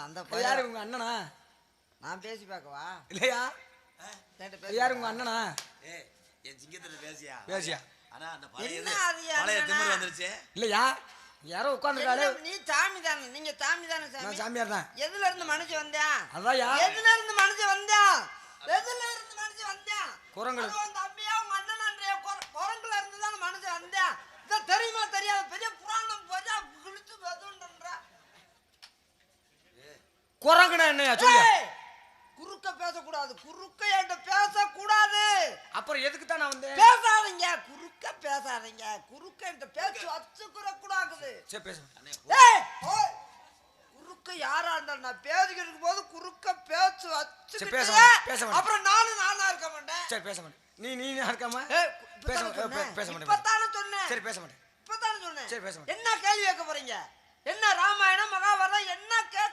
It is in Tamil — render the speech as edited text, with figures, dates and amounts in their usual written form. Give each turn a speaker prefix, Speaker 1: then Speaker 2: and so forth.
Speaker 1: அந்த
Speaker 2: யாரு உங்க அண்ணனா?
Speaker 1: நான் பேசி பார்க்கவா?
Speaker 2: இல்லையா? யாரு உங்க அண்ணனா?
Speaker 3: என் சிங்கத்துல பேசியா
Speaker 2: பேசியா?
Speaker 3: ஆனா அந்த பழைய திமிரு வந்துருச்சு.
Speaker 2: இல்லையா? யாரோ உட்கார்ந்துருக்காளே.
Speaker 1: நீ சாமி தானே? நீங்க சாமி தானே?
Speaker 2: நான் சாமியார் தான்.
Speaker 1: எதுல இருந்து மனுஷன் வந்தா?
Speaker 2: அதான்யா.
Speaker 1: எதுல இருந்து மனுஷன் வந்தா? எதுல இருந்து மனுஷன் வந்தா?
Speaker 2: குரங்குல.
Speaker 1: உங்க அம்மையா உங்க அண்ணனான்றே குரங்குல இருந்து தான் மனுஷன் வந்தா. இது தெரியுமா தெரியாத? பெரிய புராணம் போஜா குளிச்சு வெதுன்றற.
Speaker 2: குரங்குனா என்னையா சொல்லு?
Speaker 1: குறுக்க பேசக்கூடாது. குறுக்க என்கிட்ட பேசக்கூடாது.
Speaker 2: அப்புறம் எதுக்கு தான் நான் வந்தேன்?
Speaker 1: பேசாதீங்க. குறுக்க பேசாதீங்க. குறுக்க என்கிட்ட பேச்சு வச்சுக்கூட கூடாது.
Speaker 2: சரி பேசு.
Speaker 1: குறுக்க யாரா இருந்தாலும் நான் பேசிக்கிட்டு இருக்கும் போது குறுக்க பேச்சு வச்சு
Speaker 2: பேச
Speaker 1: அப்புறம் நானா இருக்க மாட்டேன்.
Speaker 2: சரி பேச மாட்டேன். நீ இருக்காம பேச மாட்டேன்.
Speaker 1: இப்பதானே சொன்னேன்.
Speaker 2: சரி பேச மாட்டேன்.
Speaker 1: இப்பதானே சொன்னேன்.
Speaker 2: சரி பேச மாட்டேன்.
Speaker 1: என்ன கேள்வி கேட்க போறீங்க? என்ன ராமாயணம் மகாபாரதம் என்ன கேட்க